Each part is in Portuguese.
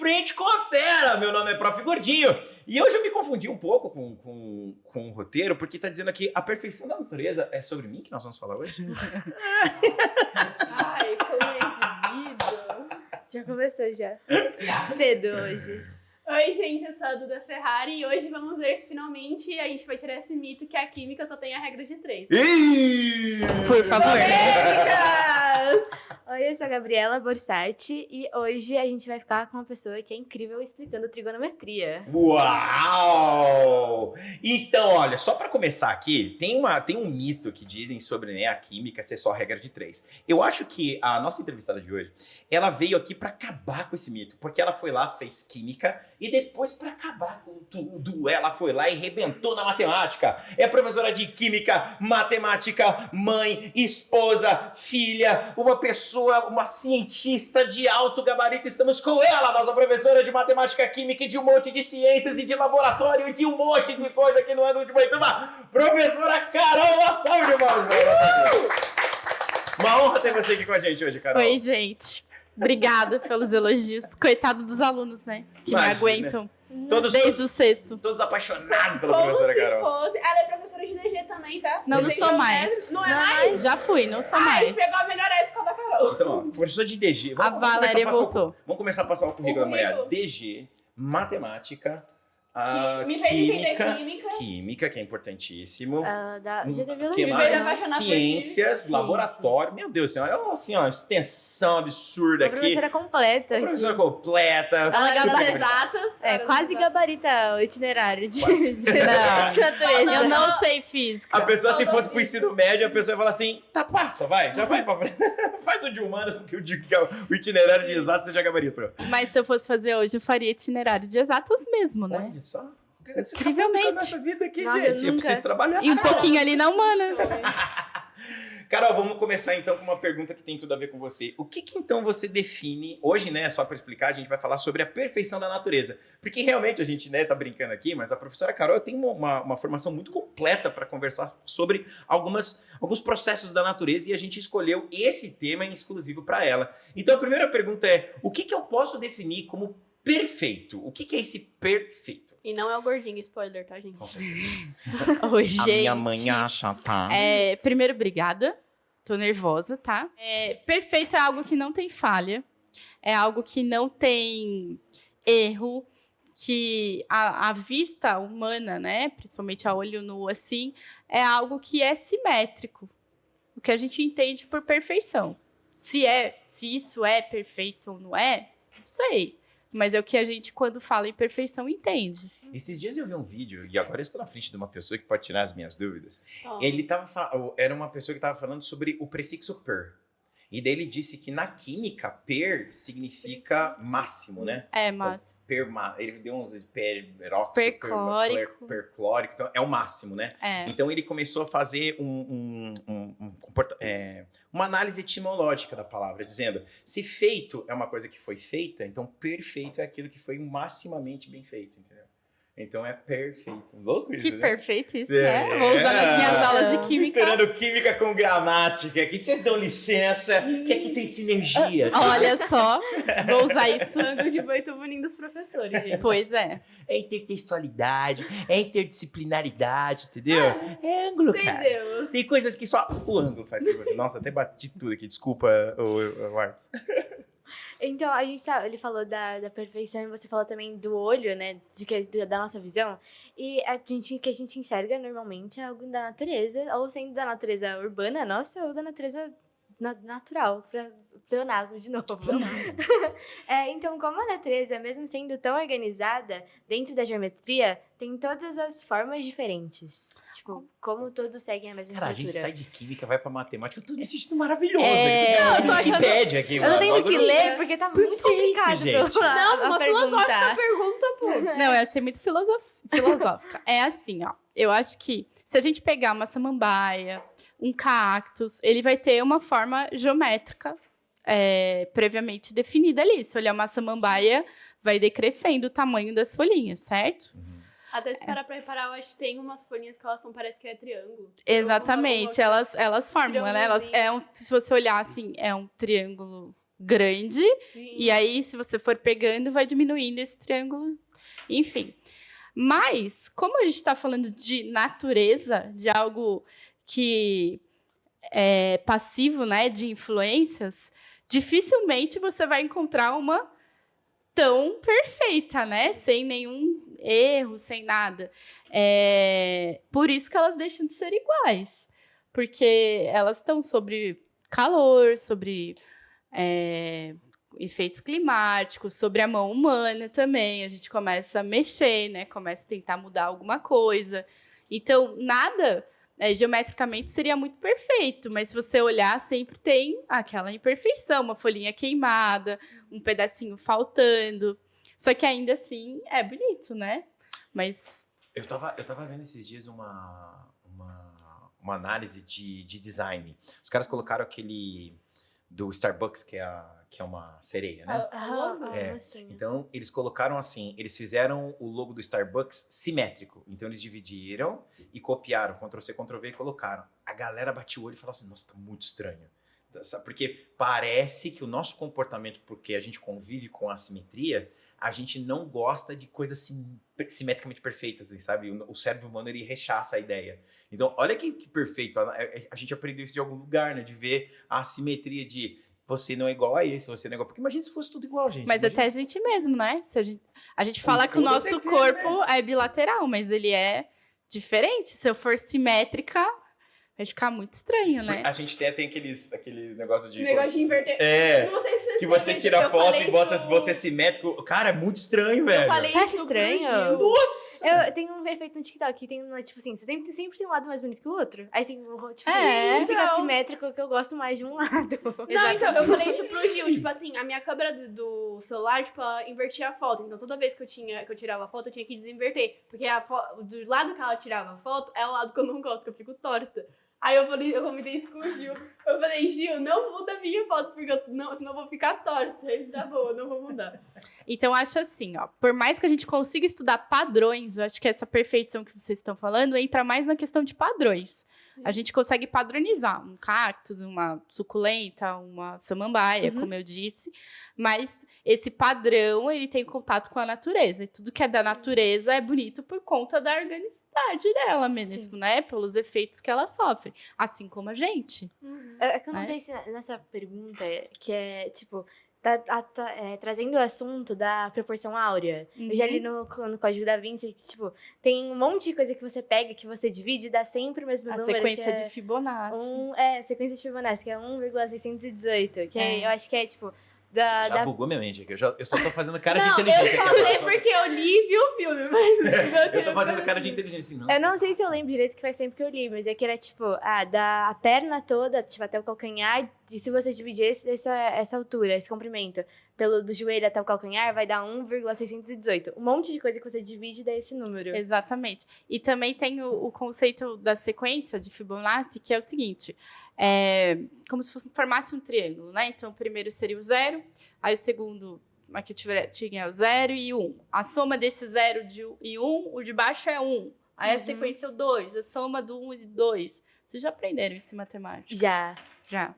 frente com a fera. Meu nome é Prof. Gordinho. E hoje eu me confundi um pouco com o roteiro, porque tá dizendo aqui, a perfeição da natureza é sobre mim que nós vamos falar hoje? Ai, como é exibido. Já começou, já. Cedo hoje. Oi, gente, eu sou a Duda Ferrari e hoje vamos ver se finalmente a gente vai tirar esse mito que a química só tem a regra de 3. Por favor. Oi, eu sou a Gabriela Borsatti e hoje a gente vai ficar com uma pessoa que é incrível explicando trigonometria. Uau! Então, olha, só pra começar aqui, tem um mito que dizem sobre, né, a química ser só regra de 3. Eu acho que a nossa entrevistada de hoje, ela veio aqui pra acabar com esse mito, porque ela foi lá, fez química e depois, pra acabar com tudo, ela foi lá e rebentou na matemática. É professora de química, matemática, mãe, esposa, filha, uma pessoa, uma cientista de alto gabarito. Estamos com ela, nossa professora de matemática, química e de um monte de ciências e de laboratório e de um monte de coisa aqui no ano de Boituva. Professora Carol, uma salve de palmas. Uma honra ter você aqui com a gente hoje, Carol. Oi, gente. Obrigada pelos elogios. Coitado dos alunos, né? Que Imagina. me aguentam Todos, desde o sexto. todos apaixonados pela Como professora se Carol. fosse... Ela é professora de DG também, tá? Não, não Vocês sou não mais. Não é mais? Já fui, não sou A mais. gente pegou a melhor época da Carol. Então, ó, professor de DG. A Valéria voltou. Vamos começar a passar o currículo da mulher. currículo. DG, matemática, Me fez entender química. Química, que é importantíssimo. Já teve Que Me mais? fez apaixonar por Ciências, química. laboratório. Meu Deus do céu, é assim, ó, extensão absurda Uma aqui. professora completa. Uma professora completa. Ela super das completa. exatas. É, quase gabarita o itinerário de Não. natureza. Eu não sei física. A pessoa, se fosse pro ensino médio, a pessoa ia falar assim, tá, passa, vai, já vai pra frente. Faz o de humano, porque o itinerário de exato você já gabaritou. Mas se eu fosse fazer hoje, eu faria itinerário de exatas mesmo, né? Olha só. Incrivelmente. Nossa vida aqui, Nossa, gente. Eu nunca. preciso trabalhar. E um pouquinho ali na humanas. Carol, vamos começar então com uma pergunta que tem tudo a ver com você. O que então você define, hoje, né, só para explicar, a gente vai falar sobre a perfeição da natureza. Porque realmente a gente, né, tá brincando aqui, mas a professora Carol tem uma formação muito completa para conversar sobre alguns processos da natureza e a gente escolheu esse tema em exclusivo para ela. Então a primeira pergunta é, o que eu posso definir como perfeito? O que é esse perfeito? E não é o gordinho, spoiler, tá, gente? Com certeza. Oi, A gente. minha mãe acha, tá? Primeiro, obrigada. Tô nervosa, tá? Perfeito é algo que não tem falha. É algo que não tem erro. Que a vista humana, né? Principalmente a olho nu, assim, é algo que é simétrico. O que a gente entende por perfeição. Se isso é perfeito ou não é, não sei. Mas é o que a gente, quando fala em perfeição, entende. Esses dias eu vi um vídeo, e agora eu estou na frente de uma pessoa que pode tirar as minhas dúvidas. Oh. Era uma pessoa que estava falando sobre o prefixo per. E daí ele disse que na química, per significa máximo, né? Mas... Ele deu uns peróxido, Perclórico. perclórico, então é o máximo, né? Então ele começou a fazer uma análise etimológica da palavra, dizendo, se feito é uma coisa que foi feita, então perfeito é aquilo que foi maximamente bem feito, entendeu? Então é perfeito. Louco isso, Que né? perfeito isso, né? Vou usar nas minhas aulas de química. Misturando química com gramática. Aqui vocês dão licença, que aqui tem sinergia. Olha só, vou usar isso. Ângulo de Boituva unindo os professores, gente. Pois é. É intertextualidade, é interdisciplinaridade, entendeu? É ângulo, cara. Entendeu? Tem coisas que só o ângulo faz pra você. Nossa, até bati tudo aqui. Desculpa, o Arts. Então, ele falou da perfeição e você falou também do olho, né? Da nossa visão. E o que a gente enxerga normalmente é algo da natureza, ou sendo da natureza urbana nossa, ou da natureza natural. Pleonasmo de novo. Então, como a natureza, mesmo sendo tão organizada, dentro da geometria, tem todas as formas diferentes. Tipo, como todos seguem a mesma Cara, a estrutura. gente sai de química, vai pra matemática, tudo me sentindo maravilhoso. Não, eu tô achando- Wikipedia aqui, Eu tô mano. tendo que Bagulho- ler, porque tá muito Perfeito, complicado gente. Não, uma filosófica pergunta. pergunta, pô. Não, eu achei muito filosófica. É assim, ó. Eu acho que se a gente pegar uma samambaia, um cactus, ele vai ter uma forma geométrica previamente definida ali. Se olhar uma samambaia, vai decrescendo o tamanho das folhinhas, certo? Até se parar pra reparar, eu acho que tem umas folhinhas que elas são, parece que é triângulo. Exatamente, elas formam, né? Triângulozinho. Se você olhar assim, é um triângulo grande. Sim. E aí, se você for pegando, vai diminuindo esse triângulo. Enfim. Mas, como a gente está falando de natureza, de algo que é passivo, né, de influências, dificilmente você vai encontrar uma tão perfeita, né? Sem nenhum erro, sem nada. Por isso que elas deixam de ser iguais. Porque elas estão sobre calor, sobre efeitos climáticos, sobre a mão humana também. A gente começa a mexer, né? Começa a tentar mudar alguma coisa. Então, nada geometricamente seria muito perfeito, mas se você olhar, sempre tem aquela imperfeição, uma folhinha queimada, um pedacinho faltando. Só que ainda assim é bonito, né? Mas Eu tava vendo esses dias uma análise de design. Os caras colocaram aquele do Starbucks, que é uma sereia, né? Sim. Então, eles colocaram assim, eles fizeram o logo do Starbucks simétrico. Então, eles dividiram e copiaram, Ctrl+C, Ctrl+V e colocaram. A galera bateu o olho e falou assim, nossa, tá muito estranho. Porque parece que o nosso comportamento, porque a gente convive com a assimetria, a gente não gosta de coisas simetricamente perfeitas, assim, sabe? O cérebro humano, ele rechaça a ideia. Então, olha que perfeito. A gente aprendeu isso de algum lugar, né? De ver a assimetria de você não é igual a esse, você não é igual... Porque imagina se fosse tudo igual, gente. Mas imagina. até a gente mesmo, né? Se a gente fala Com que o toda nosso certeza, corpo é bilateral, mas ele é diferente. Se eu for simétrica, vai ficar muito estranho, né? A gente tem aqueles negócios de... Negócio de inverter. Não sei se vocês Que você têm, tira eu foto falei e bota isso- você simétrico. Cara, é muito estranho, velho. Eu falei Você acha isso pro estranho? Gil. Nossa! Eu tenho um efeito no TikTok que tem, tipo assim, você sempre tem um lado mais bonito que o outro. Aí tem, tipo É, assim, que fica então. assimétrico que eu gosto mais de um lado. Não, então, eu falei isso pro Gil, tipo assim, a minha câmera do celular, tipo, ela invertia a foto. Então, toda vez que eu tirava a foto, eu tinha que desinverter. Porque do lado que ela tirava a foto, é o lado que eu não gosto, que eu fico torta. Aí eu comentei isso com o Gil. Eu falei, Gil, não muda a minha foto, porque senão eu vou ficar torta. Ele, tá bom, eu não vou mudar. Então, eu acho assim, ó, por mais que a gente consiga estudar padrões, eu acho que essa perfeição que vocês estão falando entra mais na questão de padrões. A gente consegue padronizar um cactus, uma suculenta, uma samambaia, como eu disse, mas esse padrão, ele tem contato com a natureza, e tudo que é da natureza é bonito por conta da organicidade dela mesmo, né? Pelos efeitos que ela sofre, assim como a gente. É que eu não É? sei se nessa pergunta, que é, tipo, trazendo o assunto da proporção áurea. Eu já li no Código da Vinci que, tipo, tem um monte de coisa que você pega, que você divide e dá sempre o mesmo A número. sequência que é de Fibonacci. sequência de Fibonacci, que é 1,618. Que É. eu acho que é, tipo, Já bugou minha mente aqui. Eu só tô fazendo cara de Não, eu inteligência. só aqui sei agora. porque eu li e vi o filme, mas... Eu tô fazendo cara de inteligência. Assim, Eu não sei se eu lembro direito que faz tempo que eu li, mas é que era tipo, da perna toda, tipo, até o calcanhar, e se você dividir essa altura, esse comprimento, do joelho até o calcanhar, vai dar 1,618. Um monte de coisa que você divide dá esse número. Exatamente. E também tem o conceito da sequência de Fibonacci, que é o seguinte: como se formasse um triângulo, né? Então, o primeiro seria o 0, aí o segundo, aqui tinha o 0 e o 1. A soma desse 0 e 1, o de baixo é 1. Aí a sequência é o 2, a soma do 1 e 2. Vocês já aprenderam isso em matemática? Já.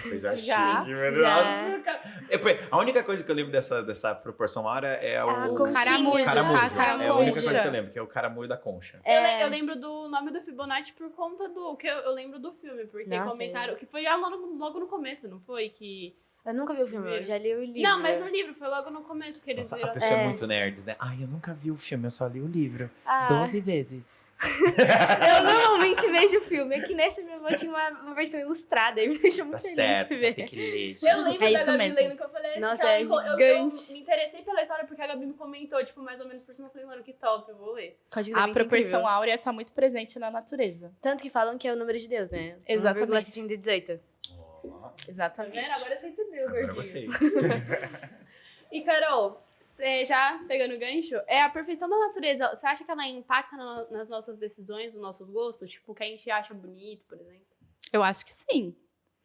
Coisa Já, chique, mano. já. Nossa, cara. A única coisa que eu lembro dessa proporção área é o conchinha. Caramujo. caramujo. É a única coisa que eu Caramujo. lembro, que é o caramujo da concha. Eu lembro do nome do Fibonacci por conta do... que eu lembro do filme, porque Nossa, comentaram... Que foi já logo no começo, não foi? Que... Eu nunca vi o filme, eu já li o livro. Não, mas no livro, foi logo no começo que eles Nossa, viram a pessoa é muito nerds, né? Ai, eu nunca vi o filme, eu só li o livro. 12 vezes. Eu normalmente vejo o filme. É que nesse meu avô tinha uma versão ilustrada, e me deixou Tá muito feliz certo, de ver. tem que ler. Eu lembro É da isso Gabi mesmo. lendo que eu falei assim, Nossa, que ela é eu gigante. me interessei pela história porque a Gabi me comentou, tipo, mais ou menos por cima. Eu falei, mano, que top, eu vou ler. Código da A Vinci é proporção incrível. áurea está muito presente na natureza. Tanto que falam que é o número de Deus, né? Exatamente. 1,618. Ó, Tá Exatamente. vendo? Agora você entendeu, agora eu gordinho. gostei. E, Carol, você já pegando o gancho, a perfeição da natureza, você acha que ela impacta nas nossas decisões, nos nossos gostos? Tipo, o que a gente acha bonito, por exemplo? Eu acho que sim.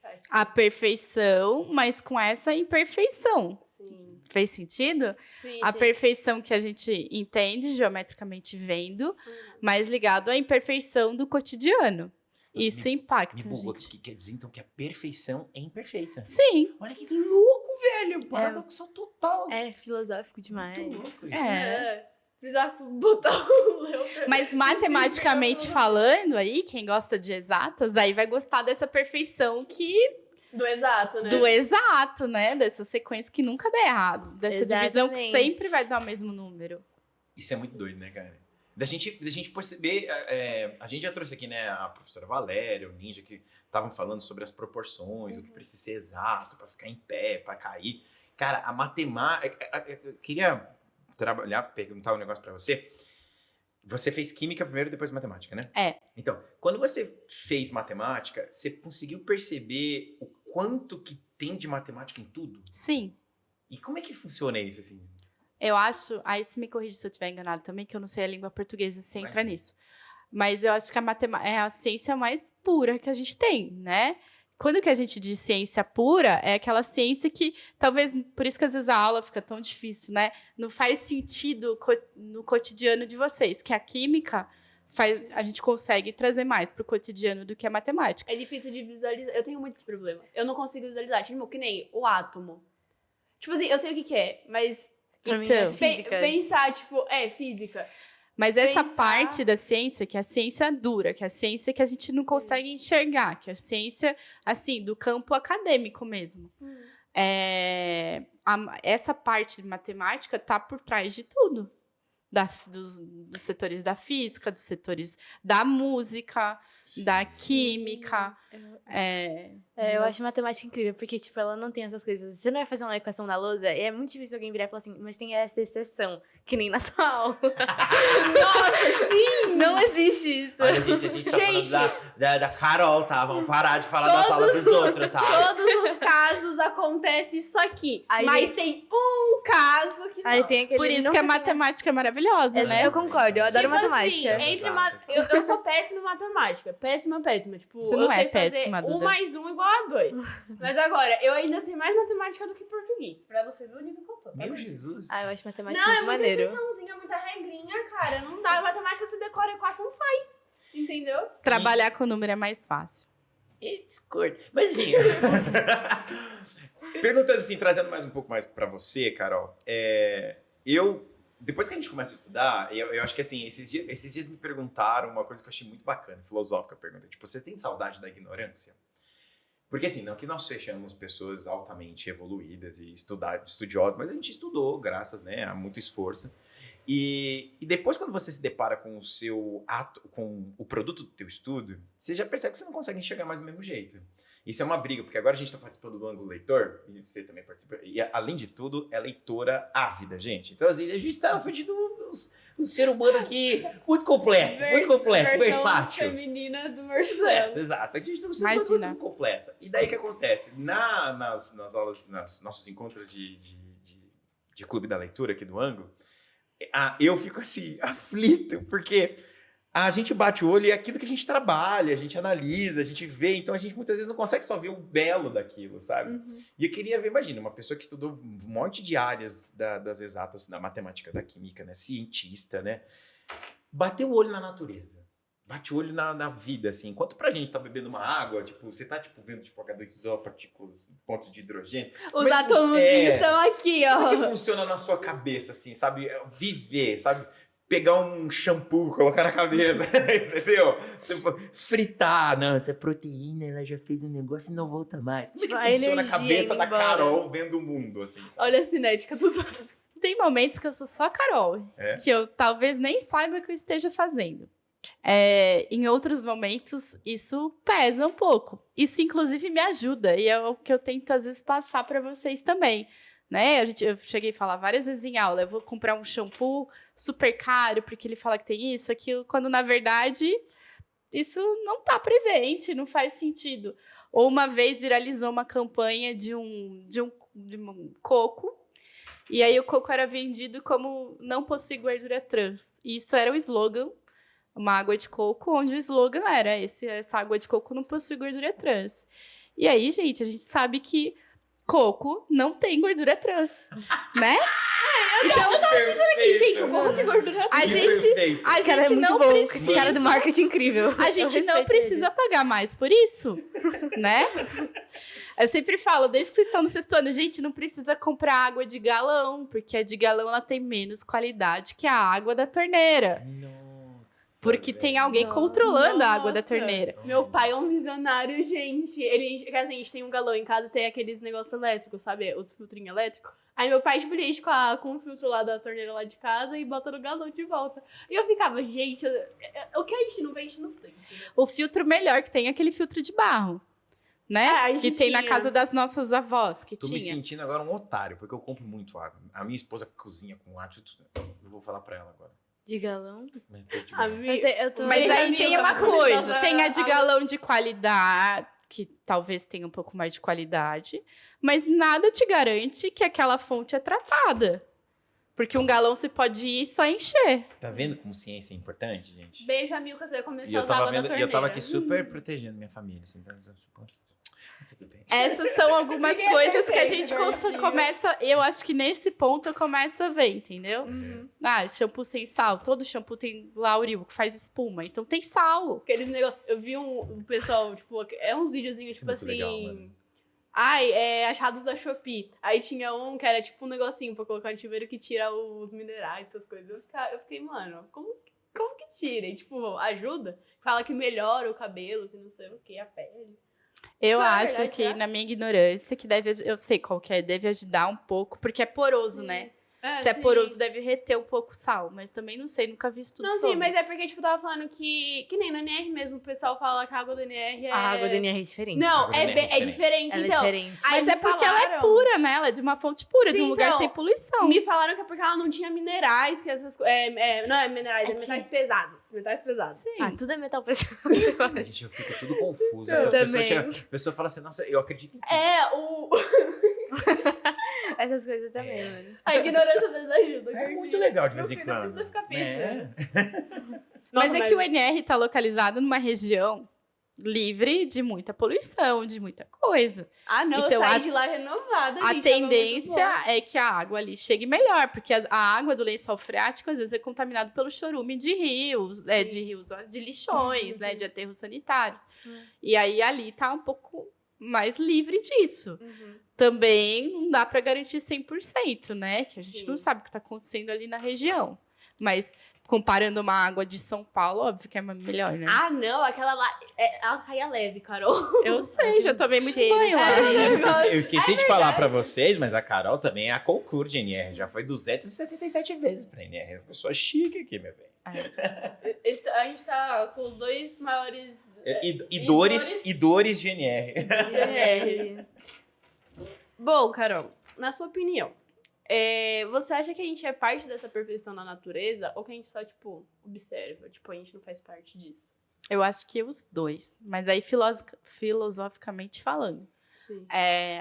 Acho que A perfeição, mas com essa imperfeição. Sim. Fez sentido? Sim, A sim. perfeição que a gente entende geometricamente vendo, mas ligado à imperfeição do cotidiano. Nossa, Isso impacta, Me bugou, gente. que quer dizer então que a perfeição é imperfeita. Sim. Olha que louco, velho, paradoxal total. É filosófico demais. Muito louco isso. Precisava botar o Leo pra... Mas matematicamente falando aí, quem gosta de exatas, aí vai gostar dessa perfeição Do exato, né? do exato, né? Dessa sequência que nunca dá errado. Dessa divisão que Exatamente. sempre vai dar o mesmo número. Isso é muito doido, né, cara? Da gente perceber, a gente já trouxe aqui, né, a professora Valéria, o Ninja, que estavam falando sobre as proporções, o que precisa ser exato pra ficar em pé, pra cair. Cara, a matemática... Eu queria perguntar um negócio pra você. Você fez química primeiro, depois matemática, né? É. Então, quando você fez matemática, você conseguiu perceber o quanto que tem de matemática em tudo? Sim. E como é que funciona isso, assim? Eu acho, aí se me corrige se eu estiver enganado também, que eu não sei a língua portuguesa se entra Imagina. nisso. Mas eu acho que a matemática é a ciência mais pura que a gente tem, né? Quando que a gente diz ciência pura, é aquela ciência que, talvez, por isso que às vezes a aula fica tão difícil, né? Não faz sentido no cotidiano de vocês, que a química a gente consegue trazer mais pro cotidiano do que a matemática. É difícil de visualizar. Eu tenho muitos problemas. Eu não consigo visualizar. Tipo, que nem o átomo. Tipo assim, eu sei o que é, mas... Pra mim é Então, física. Pensar, tipo, física. Mas essa Pensar- parte da ciência, que é a ciência dura, que é a ciência que a gente não consegue enxergar, que é a ciência, assim, do campo acadêmico mesmo. Essa parte de matemática tá por trás de tudo. Dos setores da física, dos setores da música, da química. Eu acho matemática incrível, porque, tipo, ela não tem essas coisas. Você não vai fazer uma equação na lousa, é muito difícil alguém virar e falar assim, mas tem essa exceção, que nem na sua aula. Nossa, sim! Não existe isso. Olha, gente, a gente tá falando da Carol, tá? Vamos parar de falar da sala dos outros, tá? Todos os casos acontece isso aqui. Aí mas tem um caso que não. Aí tem aquele... Por isso não que a tem- matemática é maravilhosa, né? Eu concordo, eu adoro Tipo matemática. assim, Exatas. eu sou péssima em matemática. Péssima. Tipo, Você não eu é sei fazer péssima, 1 Duda. mais 1 igual a 2. Mas agora, eu ainda sei mais matemática do que português. Pra você ver o nível que eu tô. Tá Meu vendo? Jesus. Ah, eu acho matemática Não, é muito muita maneiro. exceçãozinha, muita regrinha, cara. Não dá. Matemática você decora a equação, faz. Entendeu? Trabalhar com número é mais fácil. Discord. Mas assim... Perguntando assim, trazendo mais um pouco mais pra você, Carol. Depois que a gente começa a estudar, eu acho que assim, esses dias me perguntaram uma coisa que eu achei muito bacana, filosófica pergunta. Tipo, você tem saudade da ignorância? Porque assim, não que nós sejamos pessoas altamente evoluídas e estudiosas, mas a gente estudou, graças, né, a muito esforço. E depois, quando você se depara com o seu ato, com o produto do teu estudo, você já percebe que você não consegue enxergar mais do mesmo jeito. Isso é uma briga, porque agora a gente está participando do ângulo leitor, e você também participa, e além de tudo, é leitora ávida, gente. Então, assim, a gente está na frente um ser humano aqui muito completo, Versão versátil. feminina do Marcelo. Certo, exato. A gente tem um ser humano Imagina. muito completo. E daí o que acontece? Nas aulas, nos nossos encontros de clube da leitura aqui do ângulo, eu fico assim, aflito, porque a gente bate o olho e é aquilo que a gente trabalha, a gente analisa, a gente vê, então a gente muitas vezes não consegue só ver o belo daquilo, sabe? Uhum. E eu queria ver, imagina, uma pessoa que estudou um monte de áreas das exatas, da matemática, da química, né? Cientista, né? Bater o olho na natureza. Bate o olho na vida, assim. Enquanto pra gente tá bebendo uma água, tipo, você tá, tipo, vendo, tipo, H2O, partículas, pontos de hidrogênio. Os Como é que átomos estão aqui, Como ó. que funciona na sua cabeça, assim, sabe? Viver, sabe? Pegar um shampoo, colocar na cabeça, entendeu? Tipo, fritar. Não, essa proteína, ela já fez um negócio e não volta mais. Como é Tipo, que a funciona a energia cabeça indo da embora. Carol vendo o mundo, assim, sabe? Olha a cinética dos átomos. Tem momentos que eu sou só Carol, É? que eu talvez nem saiba que eu esteja fazendo. Em outros momentos, isso pesa um pouco. Isso, inclusive, me ajuda. E é o que eu tento, às vezes, passar para vocês também. Né? Eu cheguei a falar várias vezes em aula, eu vou comprar um shampoo super caro, porque ele fala que tem isso, aquilo, quando, na verdade, isso não está presente, não faz sentido. Ou uma vez viralizou uma campanha de um coco, e aí o coco era vendido como não possui gordura trans. E isso era o slogan, uma água de coco, onde o slogan era essa água de coco não possui gordura trans. E aí, gente, a gente sabe que coco não tem gordura trans, né? Perfeito. Gente, o coco tem gordura. A gente, Perfeito. a Esse cara é gente muito não bom, esse precisa, cara do marketing incrível. a gente não respeito precisa pagar mais por isso, né? Eu sempre falo, desde que vocês estão no sexto ano, gente, não precisa comprar água de galão, porque a de galão ela tem menos qualidade que a água da torneira. Nossa. Porque tem velho. alguém controlando a água da Nossa. torneira. Meu pai é um visionário, gente. Assim, a gente tem um galão em casa, tem aqueles negócios elétricos, sabe? Os filtrinhos elétricos. Aí meu pai, tipo, ele enche com o filtro lá da torneira lá de casa e bota no galão de volta. E eu ficava, gente, o que a gente não vê, a gente não sei. Entendeu? O filtro melhor que tem é aquele filtro de barro, né? Ah, a gente que tem na tinha. casa das nossas avós, que Tô me tinha. sentindo agora um otário, porque eu compro muito água. A minha esposa cozinha com água. Eu vou falar pra ela agora. De galão? Mas tô de A boa. minha- Eu tô... Mas Mas aí amiga, tem uma começou coisa, a- tem a de a- galão de qualidade, que talvez tenha um pouco mais de qualidade, mas nada te garante que aquela fonte é tratada. Porque um galão você pode ir e só encher. Tá vendo como ciência é importante, gente? Beijo, amigo, você vai E começar a eu usar tava água da vendo, e torneira. eu tava aqui super protegendo minha família. Assim, então, tudo bem. Essas são algumas Ninguém é coisas que a perfeito, gente gordinho. começa. Eu acho que nesse ponto eu começo a ver, entendeu? Uhum. Ah, shampoo sem sal. Todo shampoo tem Lauril, que faz espuma. Então tem sal. Aqueles negócios. Eu vi um pessoal, tipo, é uns videozinhos, tipo Muito assim. legal, mano. Ai, achados da Shopee. Aí tinha um que era tipo um negocinho pra colocar no chuveiro que tira os minerais, essas coisas. Eu fiquei, mano, como que tira? E, tipo, ajuda? Fala que melhora o cabelo, que não sei o que, a pele. Eu Tipo, é acho verdade, que, será? na minha ignorância, que deve. Eu sei qual que é, deve ajudar um pouco, porque é poroso, Sim. né? É, Se é sim. poroso, deve reter um pouco sal. Mas também não sei, nunca vi estudo Não, sobre. sim, mas é porque, tipo, tava falando que nem no NR mesmo, o pessoal fala que a água do NR é... A água do NR é diferente. Não, água do é, NR é é diferente, Ela então. é diferente. Aí Mas é me porque ela é falaram- pura, né? Ela é de uma fonte pura, de Sim, um lugar então, sem poluição. Me falaram que é porque ela não tinha minerais, que essas coisas... não é minerais, é É que- metais pesados. Metais pesados. Sim. Ah, tudo é metal pesado. Gente, eu fico tudo confuso. Eu Essa pessoa, também. a pessoa fala assim, nossa, eu acredito em tudo. Essas coisas também, mano. A ignorância às vezes ajuda. É gordinho. muito legal de Meu vez em filho não quando. precisa ficar É. pensando. Mas Nossa, é que o NR tá localizado numa região livre de muita poluição, de muita coisa. Ah, não, Então, eu saí a- de lá renovada, A gente, tendência tava muito é que a água ali chegue melhor, porque a água do lençol freático às vezes é contaminada pelo chorume de rios, ó, de lixões, né, Sim. de aterros sanitários. Hum. E aí ali tá um pouco mais livre disso. boa. Uhum. Também não dá para garantir 100%, né? Que a gente Sim. não sabe o que está acontecendo ali na região. Mas comparando uma água de São Paulo, óbvio que é melhor, né? Ah, não, aquela lá, ela caía leve, Carol. Eu sei, já tomei muito Cheiro banho de lá. areia. Eu esqueci de falar pra vocês, mas a Carol também é a concurso de NR. Já foi 277 vezes pra NR. É uma pessoa chique aqui, meu velho. A gente tá com os dois maiores E dores de NR. GNR. Bom, Carol, na sua opinião, você acha que a gente é parte dessa perfeição na natureza ou que a gente só, tipo, observa? Tipo, a gente não faz parte disso? Eu acho que os dois. Mas aí, filosoficamente falando, Sim.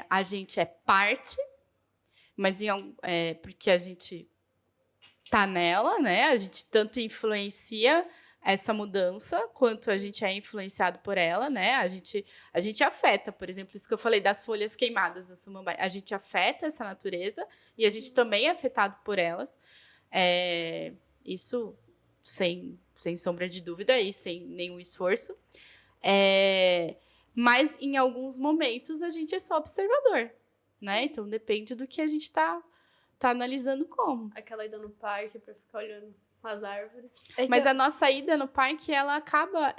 a gente é parte, mas porque a gente tá nela, né? A gente tanto influencia essa mudança, quanto a gente é influenciado por ela, né? A gente afeta, por exemplo, isso que eu falei das folhas queimadas da samambaia. A gente afeta essa natureza e a gente também é afetado por elas. Isso sem sombra de dúvida e sem nenhum esforço. Mas em alguns momentos a gente é só observador, né? Então depende do que a gente tá analisando como. Aquela ida no parque pra ficar olhando as árvores. Mas a nossa ida no parque, ela acaba...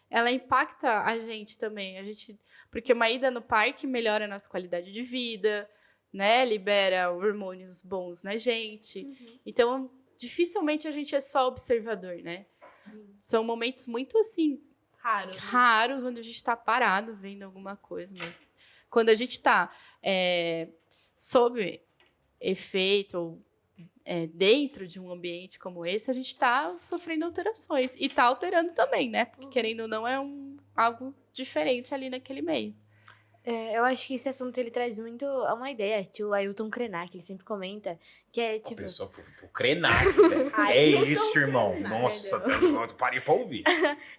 ela impacta a gente também. Porque uma ida no parque melhora a nossa qualidade de vida, né? Libera hormônios bons na gente. Uhum. Então, dificilmente a gente é só observador, né? São momentos muito, assim, Raro. né? raros, onde a gente está parado vendo alguma coisa. Mas quando a gente está sob efeito ou dentro de um ambiente como esse, a gente está sofrendo alterações. E está alterando também, né? Porque, querendo ou não, é algo diferente ali naquele meio. Eu acho que esse assunto ele traz muito uma ideia que o Ailton Krenak ele sempre comenta, que é tipo. Pessoal, pro Krenak, velho. Ai, É eu tô isso, irmão. Krenak, Nossa, eu parei pra ouvir.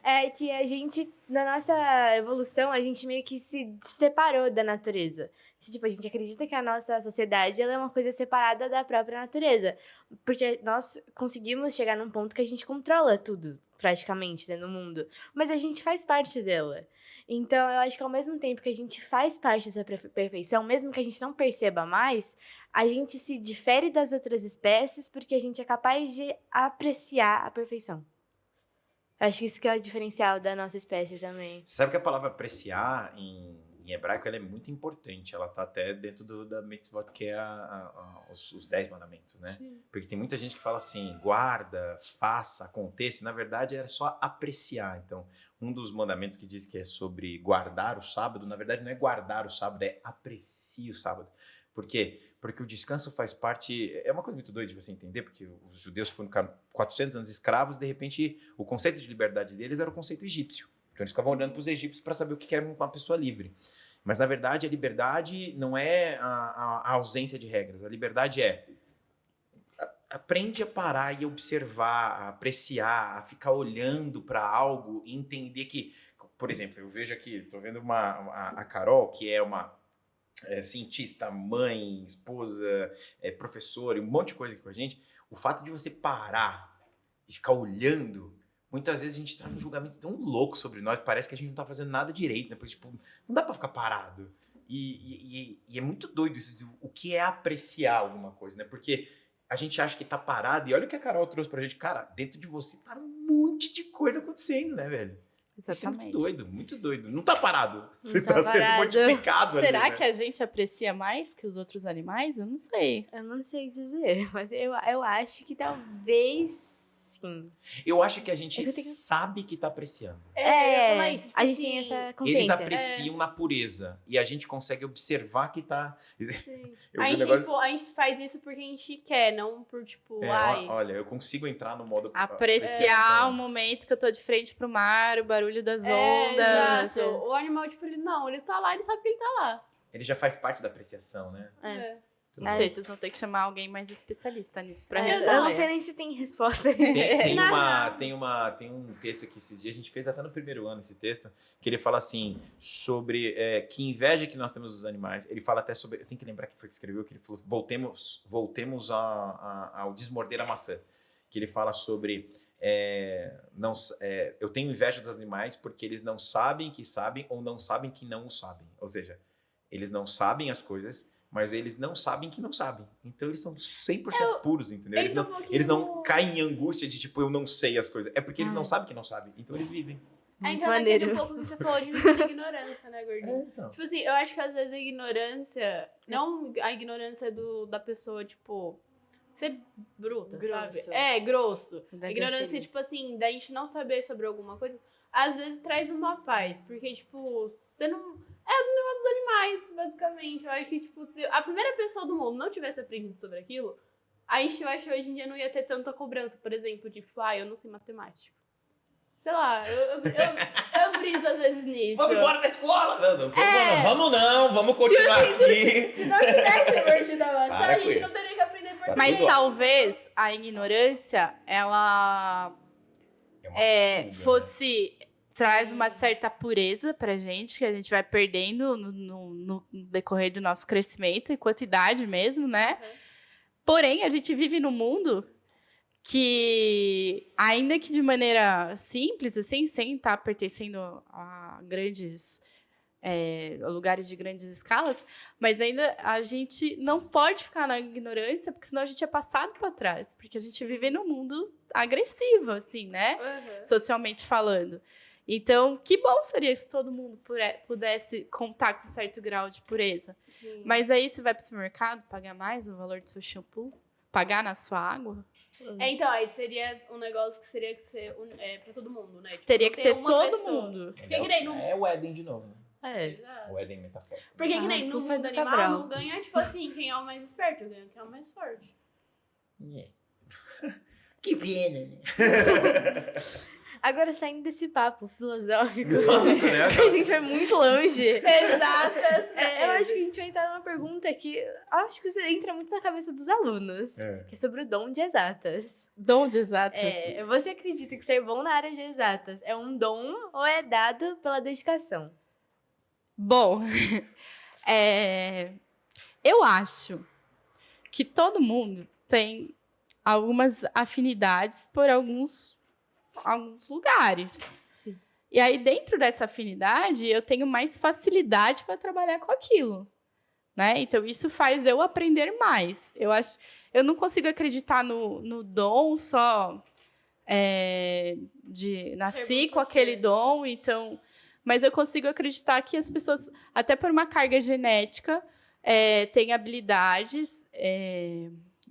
É que a gente, na nossa evolução, a gente meio que se separou da natureza. Tipo, a gente acredita que a nossa sociedade ela é uma coisa separada da própria natureza. Porque nós conseguimos chegar num ponto que a gente controla tudo, praticamente, né, no mundo. Mas a gente faz parte dela. Então, eu acho que ao mesmo tempo que a gente faz parte dessa perfeição, mesmo que a gente não perceba mais, a gente se difere das outras espécies porque a gente é capaz de apreciar a perfeição. Eu acho que isso que é o diferencial da nossa espécie também. Você sabe que a palavra apreciar em hebraico ela é muito importante. Ela tá até dentro da mitzvot, que é os 10 mandamentos, né? Sim. Porque tem muita gente que fala assim, guarda, faça, aconteça. Na verdade, era só apreciar. Então, um dos mandamentos que diz que é sobre guardar o sábado, na verdade não é guardar o sábado, é aprecie o sábado. Por quê? Porque o descanso faz parte... É uma coisa muito doida de você entender, porque os judeus foram 400 anos escravos, de repente o conceito de liberdade deles era o conceito egípcio. Então eles ficavam olhando para os egípcios para saber o que era uma pessoa livre. Mas na verdade a liberdade não é a ausência de regras. A liberdade é... Aprende a parar e observar, a apreciar, a ficar olhando para algo e entender que... Por exemplo, eu vejo aqui, estou vendo a Carol, que é uma... cientista, mãe, esposa, professora, e um monte de coisa aqui com a gente. O fato de você parar e ficar olhando, muitas vezes a gente traz um julgamento tão louco sobre nós, parece que a gente não tá fazendo nada direito, né? Porque, tipo, não dá pra ficar parado. E é muito doido isso, o que é apreciar alguma coisa, né? Porque a gente acha que tá parado, e olha o que a Carol trouxe pra gente. Cara, dentro de você tá um monte de coisa acontecendo, né, velho? Isso é Exatamente. muito doido, muito doido. Não tá parado. Você tá tá sendo parado. multiplicado ali, Será né? que a gente aprecia mais que os outros animais? Eu não sei. Eu não sei dizer, mas eu acho que talvez sim. Eu acho que a gente É que eu tenho- sabe que tá apreciando. Eu ia falar isso, tipo a gente tem assim, essa consciência. Eles apreciam na pureza. E a gente consegue observar que tá... sim. Eu A vi um gente, negócio- tipo, a gente faz isso porque a gente quer, não por, tipo, ai... Olha, eu consigo entrar no modo... Apreciar apreciação. o momento que eu tô de frente pro mar, o barulho das É, ondas. exato. O animal, tipo, ele não, ele está lá, ele sabe que ele tá lá. Ele já faz parte da apreciação, né? É. Não sei, vocês vão ter que chamar alguém mais especialista nisso pra Eu responder. não sei nem se tem resposta. Tem um texto que esses dias a gente fez até no primeiro ano, esse texto, que ele fala assim, sobre que inveja que nós temos dos animais. Ele fala até sobre, eu tenho que lembrar quem foi que escreveu, que ele falou, voltemos ao desmorder a maçã. Que ele fala sobre, eu tenho inveja dos animais porque eles não sabem que sabem ou não sabem que não o sabem. Ou seja, eles não sabem as coisas, mas eles não sabem que não sabem. Então eles são 100% puros, entendeu? Eles não caem em angústia de tipo, eu não sei as coisas. É porque eles não sabem que não sabem. Então eles vivem. É, Muito então, maneiro. naquele pouco que você falou de viver na ignorância, né, gordinho? Então. Tipo assim, eu acho que às vezes a ignorância, não a ignorância da pessoa, tipo, ser bruta, Grosso. sabe? É, grosso. Da A ignorância, grosseria. tipo assim, da gente não saber sobre alguma coisa, às vezes traz uma paz. Porque, tipo, você não... É o negócio dos animais, basicamente. Eu acho que, tipo, se a primeira pessoa do mundo não tivesse aprendido sobre aquilo, a gente, eu acho que hoje em dia não ia ter tanta cobrança, por exemplo, de, tipo, eu não sei matemática. Sei lá, eu briso às vezes nisso. Vamos embora da escola! Não, vamos Tipo continuar assim, aqui. se não tivesse mordida a maçã, Para a com gente não isso. teria que aprender português. Tá Mas tudo talvez a ignorância, ela É uma fuga, fosse... Traz uma certa pureza pra gente, que a gente vai perdendo no decorrer do nosso crescimento e quantidade mesmo, né? Uhum. Porém, a gente vive num mundo que, ainda que de maneira simples, assim, sem estar pertencendo a grandes... lugares de grandes escalas, mas ainda a gente não pode ficar na ignorância, porque senão a gente é passado para trás, porque a gente vive num mundo agressivo, assim, né? Uhum. Socialmente falando. Então, que bom seria se todo mundo pudesse contar com certo grau de pureza. Sim. Mas aí você vai para o supermercado pagar mais o valor do seu shampoo? Pagar na sua água? Então, aí seria um negócio que seria que ser pra todo mundo, né? Tipo, Teria não que ter uma todo pessoa. mundo. Porque que nem no... É o Éden de novo, né? Exato. O Éden metafórico. Porque que Ah, nem no culpa é mundo do animal Cabral. não ganha, tipo assim, quem é o mais esperto, ganha quem é o mais forte. Que pena, né? Agora, saindo desse papo filosófico, Nossa, né? a gente vai muito longe. Exatas. Eu acho que a gente vai entrar numa pergunta que acho que você entra muito na cabeça dos alunos, que é sobre o dom de exatas. Dom de exatos. Você acredita que ser bom na área de exatas é um dom ou é dado pela dedicação? Bom, eu acho que todo mundo tem algumas afinidades por alguns lugares. Sim. E aí, dentro dessa afinidade, eu tenho mais facilidade para trabalhar com aquilo, né? Então, isso faz eu aprender mais. Eu não consigo acreditar no dom só de nasci com aquele dom, então... Mas eu consigo acreditar que as pessoas, até por uma carga genética, têm habilidades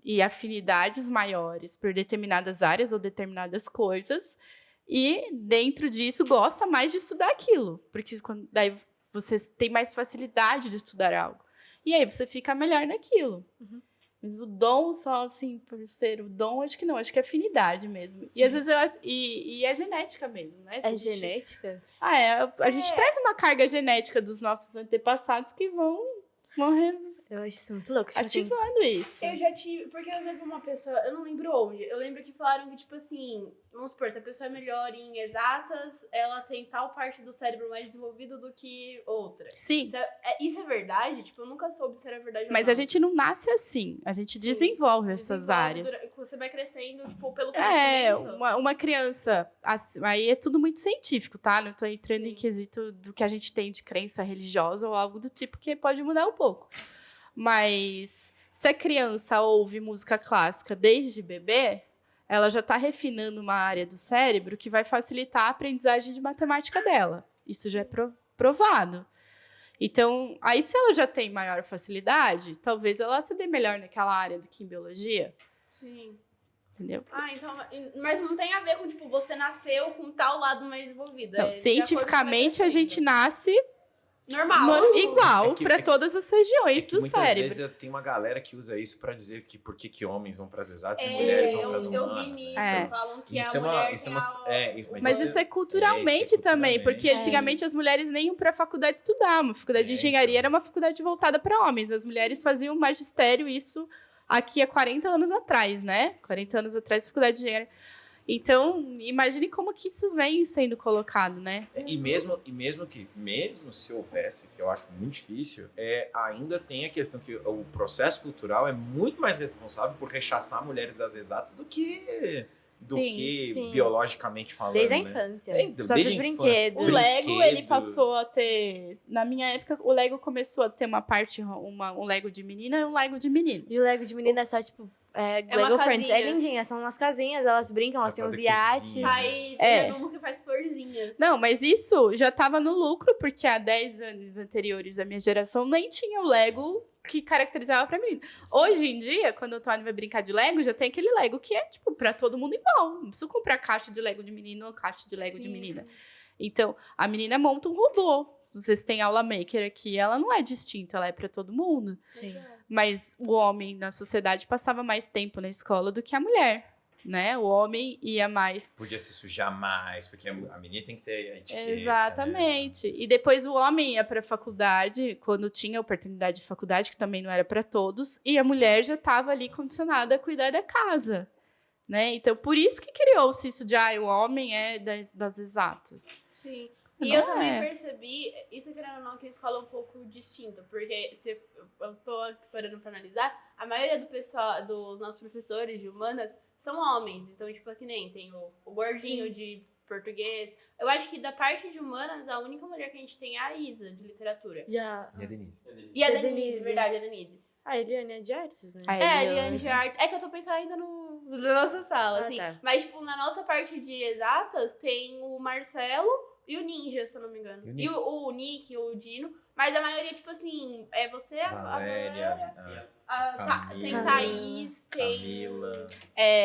e afinidades maiores por determinadas áreas ou determinadas coisas, e dentro disso gosta mais de estudar aquilo, porque daí você tem mais facilidade de estudar algo. E aí você fica melhor naquilo. Uhum. Mas o dom só, assim, por ser o dom, acho que não. Acho que é afinidade mesmo. E às vezes eu acho... E é genética mesmo, né? É genética? A gente traz uma carga genética dos nossos antepassados que vão Eu acho isso muito louco. Tipo assim, ativando isso. Eu já tive, porque eu lembro uma pessoa, eu não lembro onde, eu lembro que falaram que, tipo assim, vamos supor, se a pessoa é melhor em exatas, ela tem tal parte do cérebro mais desenvolvido do que outra. Sim. Isso é verdade? Tipo, eu nunca soube se era verdade ou Mas não. a gente não nasce assim. A gente desenvolve essas áreas. Você vai crescendo, tipo, pelo É, conhecimento. uma criança... Aí é tudo muito científico, tá? Não tô entrando em quesito do que a gente tem de crença religiosa ou algo do tipo, que pode mudar um pouco. Mas se a criança ouve música clássica desde bebê, ela já está refinando uma área do cérebro que vai facilitar a aprendizagem de matemática dela. Isso já é provado. Então, aí se ela já tem maior facilidade, talvez ela se dê melhor naquela área do que em biologia. Sim. Entendeu? Então, mas não tem a ver com, tipo, você nasceu com tal lado mais desenvolvido. Não, cientificamente a gente nasce normal. igual É que- para todas as regiões do muitas cérebro. vezes tem uma galera que usa isso pra dizer que por que homens vão pras exatas e mulheres vão pras eu humanas. vi nisso, É. falam que Isso a é uma- mulher isso é tem uma- Mas isso é culturalmente isso é também, culturalmente. porque antigamente as mulheres nem iam para a faculdade estudar. Uma faculdade de engenharia então. era uma faculdade voltada para homens. As mulheres faziam magistério, isso aqui há 40 anos atrás, né? 40 anos atrás, faculdade de engenharia. Então, imagine como que isso vem sendo colocado, né? E mesmo se houvesse, que eu acho muito difícil, ainda tem a questão que o processo cultural é muito mais responsável por rechaçar mulheres das exatas do que sim. biologicamente falando. desde a né? infância. Desde Os próprios a infância. brinquedos. O Lego, ele Brinquedo. passou a ter... Na minha época, o Lego começou a ter uma parte, um Lego de menina e um Lego de menino. E o Lego de menina é só, tipo, uma Lego Friends. É casinha. lindinha, são umas casinhas, elas brincam, elas Vai têm uns fazer iates. cozinha. Faz, É. todo mundo que faz florzinhas. Não, mas isso já estava no lucro, porque há 10 anos anteriores da minha geração nem tinha o Lego que caracterizava pra menina. Hoje em dia, quando o Tony vai brincar de Lego, já tem aquele Lego que é, tipo, pra todo mundo igual. Não preciso comprar caixa de Lego de menino ou caixa de Lego de menina. Então, a menina monta um robô. Vocês têm aula maker aqui, ela não é distinta, ela é pra todo mundo. Sim. Mas o homem na sociedade passava mais tempo na escola do que a mulher, né? O homem ia mais... Podia se sujar mais, porque a menina tem que ter a etiqueta. Exatamente. E depois o homem ia para a faculdade, quando tinha oportunidade de faculdade, que também não era para todos, e a mulher já estava ali condicionada a cuidar da casa, né? Então, por isso que criou-se isso de, o homem é das exatas. Sim. E Não eu também é. percebi, isso querendo ou não, que a escola é um pouco distinta, porque se eu tô parando pra analisar, a maioria do pessoal, dos nossos professores de humanas são homens. Então, tipo, que nem tem o gordinho de português. Eu acho que da parte de humanas, a única mulher que a gente tem é a Isa, de literatura. E a E a Denise. E a A Denise, Denise. verdade, a Denise. Eliane é de artes, né? A A Eliane de Artes. É que eu tô pensando ainda na nossa sala, Ah, assim. tá. Mas, tipo, na nossa parte de exatas, tem o Marcelo e o Ninja, se eu não me engano. E o E Nick. o Nick, o Dino. Mas a maioria, tipo assim, é você, a Valéria, tem Camila, Thaís, tem Camila,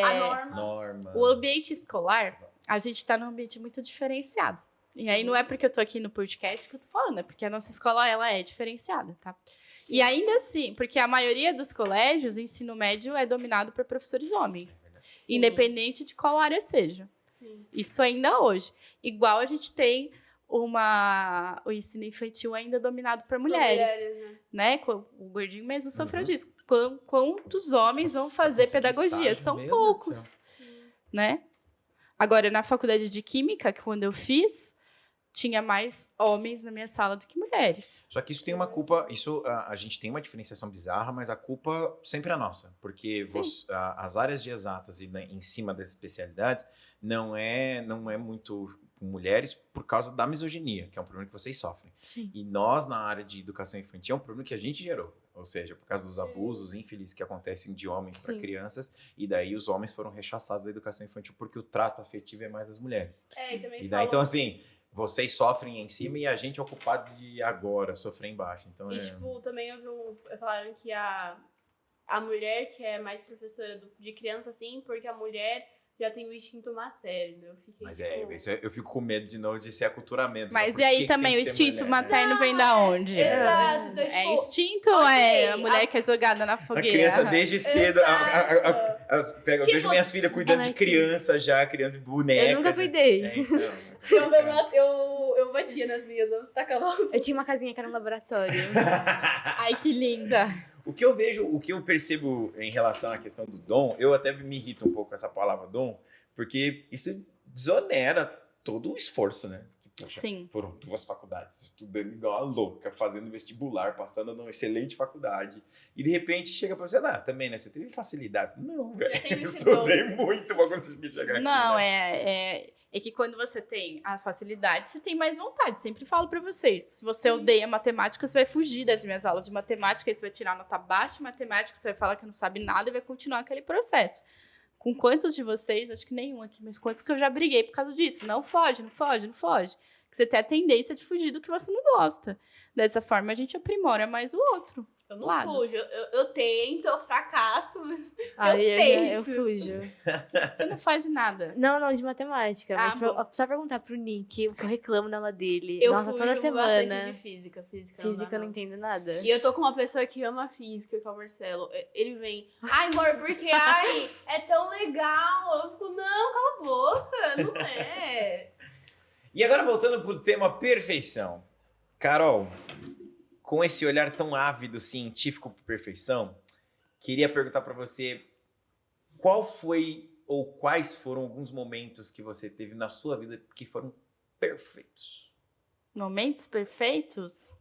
a Norma. Norma. O ambiente escolar, a gente está num ambiente muito diferenciado. E aí não é porque eu tô aqui no podcast que eu tô falando, é porque a nossa escola, ela é diferenciada, tá? E ainda assim, porque a maioria dos colégios, o ensino médio é dominado por professores homens, Sim. independente de qual área seja. Sim. Isso ainda hoje. Igual a gente tem o ensino infantil ainda dominado por mulheres, né? né? O gordinho mesmo sofreu Uhum. disso. Quantos homens vão Nossa, fazer conseguir pedagogia? estágio, São meu Deus do poucos, céu. né? Agora, na faculdade de Química, que quando eu fiz, tinha mais homens na minha sala do que mulheres. Só que isso tem uma culpa, a gente tem uma diferenciação bizarra, mas a culpa sempre é nossa, porque Sim. as áreas de exatas e em cima das especialidades não é muito com mulheres por causa da misoginia, que é um problema que vocês sofrem. Sim. E nós, na área de educação infantil, é um problema que a gente gerou. Ou seja, por causa dos abusos infelizes que acontecem de homens para Sim. crianças, e daí os homens foram rechaçados da educação infantil porque o trato afetivo é mais das mulheres. É, e também E daí, falam- então, assim, vocês sofrem em cima e a gente é ocupado de agora sofrer embaixo. Então, E, tipo, também falaram que a mulher que é mais professora de criança, assim, porque a mulher já tem o instinto materno. Eu fiquei, Mas tipo... isso eu fico com medo de novo de ser aculturamento. Mas Por e aí que também o tem que ser instinto mulher, né? materno vem da onde? Exato, então, É tipo, instinto ou é a ok, mulher que é jogada na A fogueira? criança desde cedo. Exato. Eu Tipo, vejo minhas filhas cuidando de aqui. criança já, criando boneca. Eu nunca cuidei. Então. eu batia nas minhas, eu tacava Eu tinha uma casinha que era um laboratório. Ai, que linda. O que eu vejo, o que eu percebo em relação à questão do dom, eu até me irrito um pouco com essa palavra dom, porque isso desonera todo o esforço, né? Que, poxa, Sim. foram 2 faculdades, estudando igual a louca, fazendo vestibular, passando numa excelente faculdade, e de repente chega pra você, também, né? Você teve facilidade. Não, velho. tenho Eu esse estudei muito pra conseguir chegar aqui. Não, né? é que quando você tem a facilidade, você tem mais vontade. Sempre falo pra vocês. Se você odeia matemática, você vai fugir das minhas aulas de matemática, aí você vai tirar nota baixa em matemática, você vai falar que não sabe nada e vai continuar aquele processo. Com quantos de vocês, acho que nenhum aqui, mas quantos que eu já briguei por causa disso? Não foge, não foge, não foge. Porque você tem a tendência de fugir do que você não gosta. Dessa forma, a gente aprimora mais o outro. Eu não lado. fujo, eu tento, eu fracasso, mas Aí eu tento. fujo. Você não faz nada. Não, de matemática. Ah, Mas bom. só perguntar pro Nick o que eu reclamo na aula dele. eu Nossa, fujo toda bastante semana. de física. Física Física eu não dá, entendo nada. E eu tô com uma pessoa que ama física, que é o Marcelo. Ele vem, ai, amor, porque, ai, é tão legal. Eu fico, não, cala a boca, não é. E agora voltando pro tema perfeição. Carol, com esse olhar tão ávido, científico por perfeição, queria perguntar pra você qual foi ou quais foram alguns momentos que você teve na sua vida que foram perfeitos. Momentos perfeitos?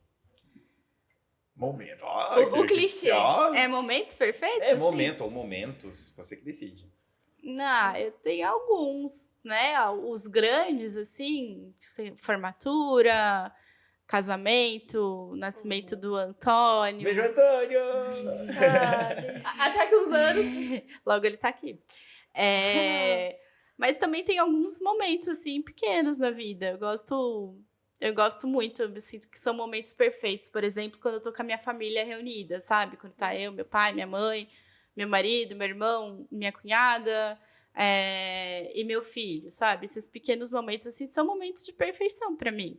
Momento. O clichê. É momentos perfeitos? É assim? momento ou momentos, você que decide. Não, eu tenho alguns, né? Os grandes, assim, formatura, casamento, nascimento do Antônio. Beijo, Antônio! Até que uns anos. Logo ele tá aqui. Mas também tem alguns momentos, assim, pequenos na vida. Eu gosto muito, eu sinto que são momentos perfeitos. Por exemplo, quando eu tô com a minha família reunida, sabe? Quando tá eu, meu pai, minha mãe, meu marido, meu irmão, minha cunhada e meu filho, sabe? Esses pequenos momentos, assim, são momentos de perfeição pra mim.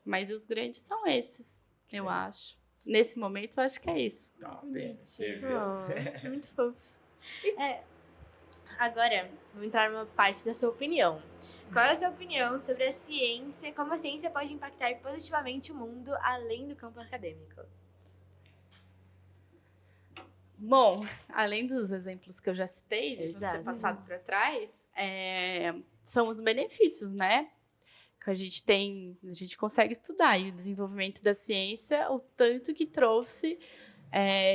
Mas os grandes são esses, eu acho. Nesse momento, eu acho que é isso. Tá bem, você viu? Oh, muito fofo. Agora, vamos entrar numa parte da sua opinião. Qual é a sua opinião sobre a ciência, como a ciência pode impactar positivamente o mundo além do campo acadêmico? Bom, além dos exemplos que eu já citei, de você Exato. passado para trás, são os benefícios, né? Que a gente consegue estudar. E o desenvolvimento da ciência, o tanto que trouxe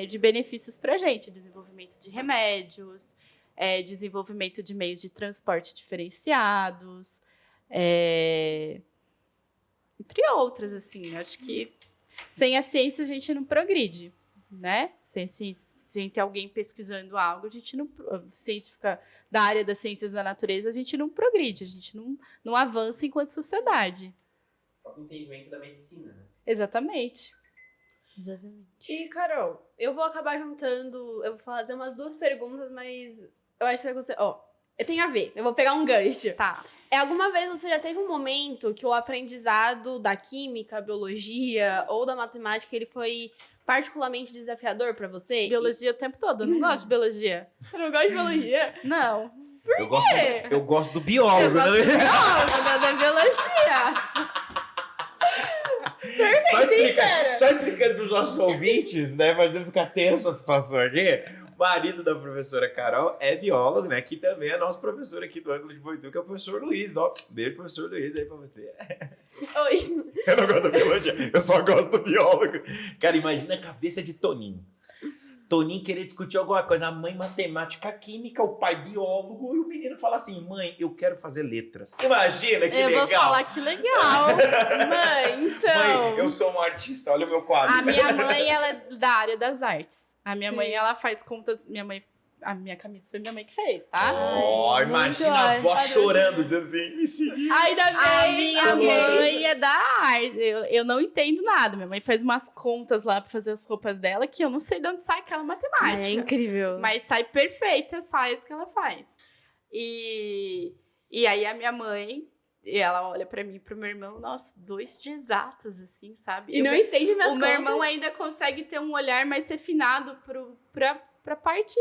de benefícios para a gente. Desenvolvimento de remédios, desenvolvimento de meios de transporte diferenciados, entre outras, assim. Acho que sem a ciência a gente não progride, né? Sem ter alguém pesquisando algo, a gente não... Científica da área das ciências da natureza, a gente não progride, a gente não avança enquanto sociedade. O próprio entendimento da medicina, né? Exatamente. Exatamente. E, Carol, eu vou acabar juntando... Eu vou fazer umas 2 perguntas, mas eu acho que você... tem a ver. Eu vou pegar um gancho. Tá. Alguma vez você já teve um momento que o aprendizado da química, biologia ou da matemática, ele foi particularmente desafiador pra você? Biologia o tempo todo. Eu não gosto de biologia. Você não gosta de biologia? Não. Eu gosto do biólogo. Eu gosto né? de biólogo, não da biologia. Só explicando para os nossos ouvintes, né? Fazendo ficar tensa a situação aqui. O marido da professora Carol é biólogo, né? Que também é nosso professor aqui do ângulo de Boituva, que é o professor Luiz. Ó, beijo, professor Luiz, aí pra você. Oi. Eu não gosto da biologia, eu só gosto do biólogo. Cara, imagina a cabeça de Toninho. Toninho querer discutir alguma coisa. A mãe matemática, química, o pai biólogo. E o menino fala assim, mãe, eu quero fazer letras. Imagina que Eu legal. vou falar que legal. Mãe, então. Mãe, eu sou um artista, olha o meu quadro. A minha mãe, ela é da área das artes. A minha Sim. mãe, ela faz contas. A minha camisa foi minha mãe que fez, tá? Ó, Ai, imagina muito a avó ótimo. chorando, dizendo assim, me seguiu. Ainda bem. A minha alguém. mãe é da arte. Eu não entendo nada. Minha mãe faz umas contas lá pra fazer as roupas dela que eu não sei de onde sai aquela matemática. É incrível. Mas sai perfeita as saias que ela faz. E aí a minha mãe, ela olha pra mim e pro meu irmão, nossa, 2 de exatos, assim, sabe? E não entende minhas O meu contas. irmão ainda consegue ter um olhar mais refinado pra parte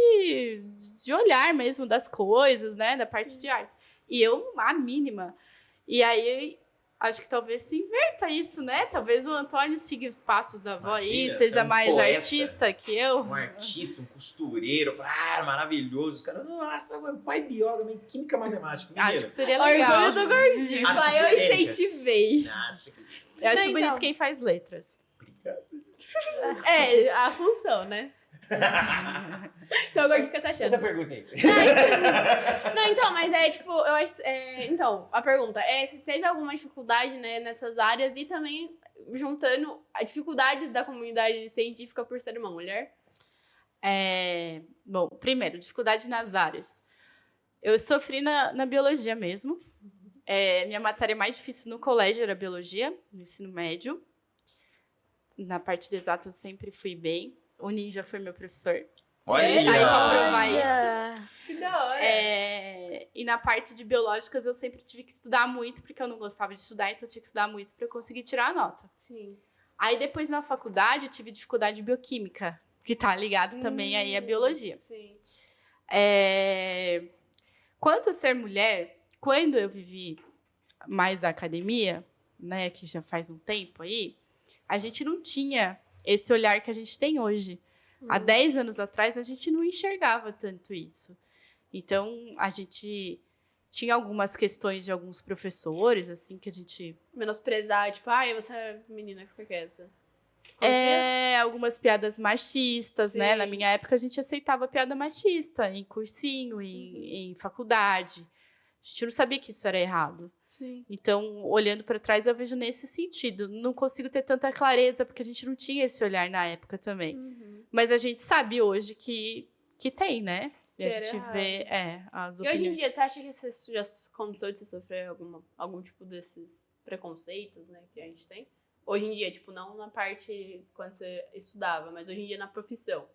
de olhar mesmo das coisas, né? Da parte de arte. E eu, a mínima. E aí, acho que talvez se inverta isso, né? Talvez o Antônio siga os passos da avó aí, Imagina, seja ser um mais poeta. artista que eu. Um artista, um costureiro, maravilhoso. Os caras, nossa, meu pai biólogo, mãe química, matemática. Acho Menina. que seria legal. Orgulho do gordinho. Artes Pai, eu cênicas. incentivei. Eu acho Não, bonito então. quem faz letras. Obrigado. É, a função, né? Seu gordinho fica se Essa achando. pergunta aí. Não, então, mas é tipo, eu acho. Então, a pergunta é se teve alguma dificuldade, né, nessas áreas e também juntando as dificuldades da comunidade científica por ser uma mulher. Bom, primeiro, dificuldade nas áreas. Eu sofri na biologia mesmo. Minha matéria mais difícil no colégio era biologia, no ensino médio. Na parte de exatas eu sempre fui bem. O Ninja foi meu professor. Olha Tá aí aí, pra ó. provar Olha. Que da hora. E na parte de biológicas eu sempre tive que estudar muito, porque eu não gostava de estudar, então eu tinha que estudar muito para eu conseguir tirar a nota. Sim. Aí depois na faculdade eu tive dificuldade de bioquímica, que tá ligado também aí à biologia. Sim. Quanto a ser mulher, quando eu vivi mais da academia, né, que já faz um tempo aí, a gente não tinha esse olhar que a gente tem hoje. Há 10 anos atrás, a gente não enxergava tanto isso. Então, a gente tinha algumas questões de alguns professores, assim, que a gente... Menosprezar, tipo, ai, você é menina, fica quieta. algumas piadas machistas, né? Sim. Na minha época, a gente aceitava piada machista em cursinho, em faculdade. A gente não sabia que isso era errado. Sim. Então, olhando para trás, eu vejo nesse sentido. Não consigo ter tanta clareza, porque a gente não tinha esse olhar na época também. Mas a gente sabe hoje que tem, né? E a Que era gente errado. vê as E opiniões. hoje em dia, você acha que você já aconteceu de você sofrer algum tipo desses preconceitos, né, que a gente tem? Hoje em dia, tipo, não na parte quando você estudava, mas hoje em dia na profissão.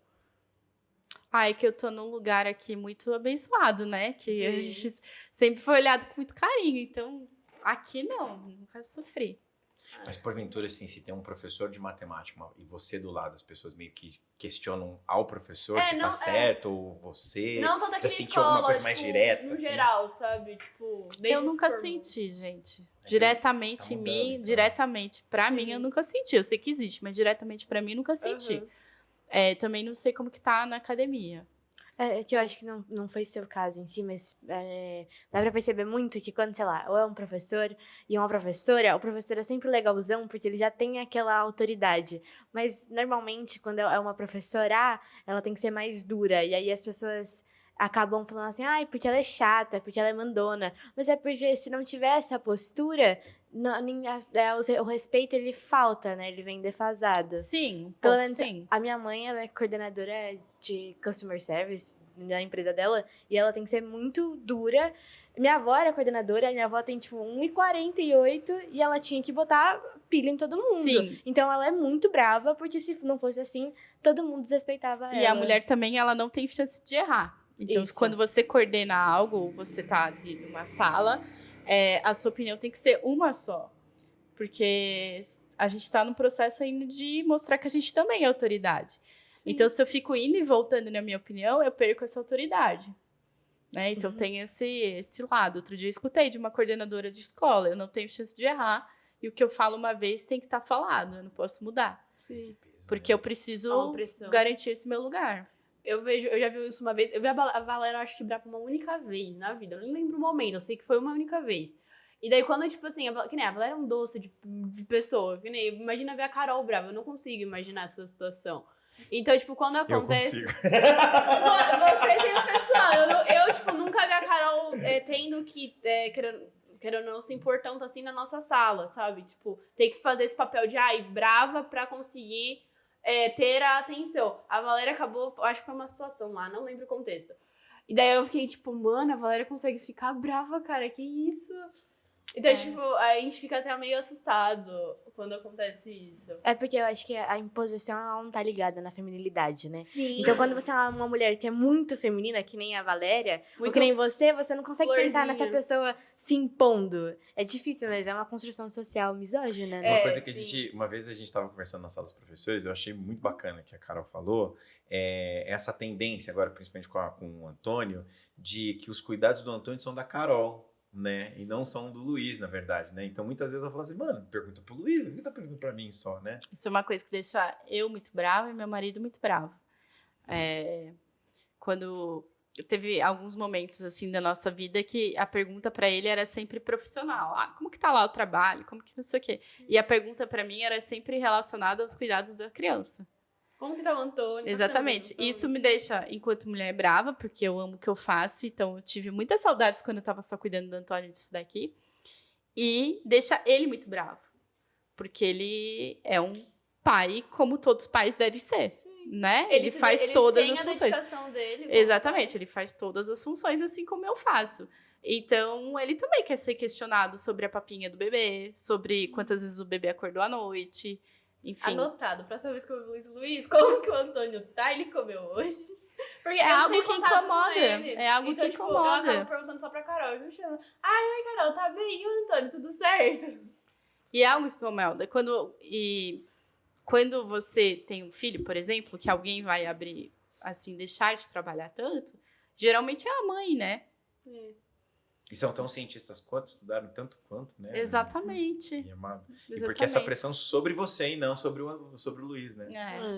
Ai, que eu tô num lugar aqui muito abençoado, né? Que a Sim. gente sempre foi olhado com muito carinho. Então, aqui não, nunca sofri. Mas porventura, assim, se tem um professor de matemática e você do lado, as pessoas meio que questionam ao professor se não, tá certo ou você. Não tanto aqui Você na sentiu alguma escola, coisa mais tipo, direta, no assim? geral, sabe? Tipo, desde Eu nunca se formou. senti, gente. É, Diretamente tá em mudando, mim, então. diretamente pra Sim. mim, eu nunca senti. Eu sei que existe, mas diretamente pra mim, eu nunca senti. Aham. Também não sei como que tá na academia. É que eu acho que não foi seu caso em si, mas dá pra perceber muito que quando, sei lá, ou é um professor e uma professora, o professor é sempre legalzão porque ele já tem aquela autoridade. Mas, normalmente, quando é uma professora, ela tem que ser mais dura. E aí as pessoas acabam falando assim, ai, porque ela é chata, porque ela é mandona. Mas é porque se não tiver essa postura, o respeito, ele falta, né? Ele vem defasado. Sim, um Pelo pouco menos sim. a minha mãe, ela é coordenadora de customer service da empresa dela e ela tem que ser muito dura. Minha avó era coordenadora, minha avó tem tipo 1,48 e ela tinha que botar pilha em todo mundo. Sim. Então ela é muito brava porque se não fosse assim, todo mundo desrespeitava ela. E a mulher também, ela não tem chance de errar. Então, Isso. quando você coordena algo, você tá ali numa sala, a sua opinião tem que ser uma só. Porque a gente tá num processo ainda de mostrar que a gente também é autoridade. Então, se eu fico indo e voltando na minha opinião, eu perco essa autoridade. Né? Então, tem esse lado. Outro dia eu escutei de uma coordenadora de escola, eu não tenho chance de errar, e o que eu falo uma vez tem que estar falado, eu não posso mudar. Sim. Porque eu preciso É uma pressão. garantir esse meu lugar. Eu já vi isso uma vez. Eu vi a Valéria, acho que brava uma única vez na vida. Eu não lembro o momento, eu sei que foi uma única vez. E daí, quando, tipo assim, que nem a Valéria é um doce de pessoa. Que nem, imagina ver a Carol brava. Eu não consigo imaginar essa situação. Então, tipo, quando Eu acontece... consigo. Você tem o pessoal. Eu, tipo, nunca vi a Carol tendo que, querendo não se impor tanto assim na nossa sala, sabe? Tipo, ter que fazer esse papel de, brava pra conseguir ter a atenção. A Valéria acabou, acho que foi uma situação lá, não lembro o contexto. E daí eu fiquei, tipo, mano, a Valéria consegue ficar brava, cara, que isso? Então, tipo, a gente fica até meio assustado quando acontece isso. É porque eu acho que a imposição ela não tá ligada na feminilidade, né? Sim. Então, quando você é uma mulher que é muito feminina, que nem a Valéria, ou Muito que nem você não consegue pensar florzinha. nessa pessoa se impondo. É difícil, mas é uma construção social misógina, né? Uma coisa que sim. uma vez a gente estava conversando na sala dos professores, eu achei muito bacana que a Carol falou, essa tendência agora, principalmente com o Antônio, de que os cuidados do Antônio são da Carol, né? E não são do Luiz, na verdade, né? Então, muitas vezes ela fala assim, mano, pergunta pro Luiz, por que tá perguntando pra mim só, né? Isso é uma coisa que deixa eu muito brava e meu marido muito bravo. Quando teve alguns momentos assim da nossa vida que a pergunta pra ele era sempre profissional. Como que tá lá o trabalho? Como que não sei o quê? E a pergunta pra mim era sempre relacionada aos cuidados da criança. Como que tá o Antônio? Exatamente. Isso me deixa, enquanto mulher, brava, porque eu amo o que eu faço. Então, eu tive muitas saudades quando eu tava só cuidando do Antônio disso daqui. E deixa ele muito bravo. Porque ele é um pai como todos os pais devem ser. Né? Ele faz todas as funções. Dele, Exatamente. Ele faz todas as funções assim como eu faço. Então, ele também quer ser questionado sobre a papinha do bebê, sobre quantas vezes o bebê acordou à noite. Enfim. Anotado. Próxima vez que eu vi o Luiz, como que o Antônio tá? Ele comeu hoje? Porque É eu não algo tenho que contato com incomoda. ele. É algo então, que tipo, incomoda. Eu acabo perguntando só pra Carol. Eu chamo, oi, Carol, tá bem? E o Antônio, tudo certo? E é algo que incomoda. Quando você tem um filho, por exemplo, que alguém vai abrir, assim, deixar de trabalhar tanto, geralmente é a mãe, né? E são tão cientistas quanto, estudaram tanto quanto, né? Exatamente. E porque essa pressão sobre você e não sobre o Luiz, né?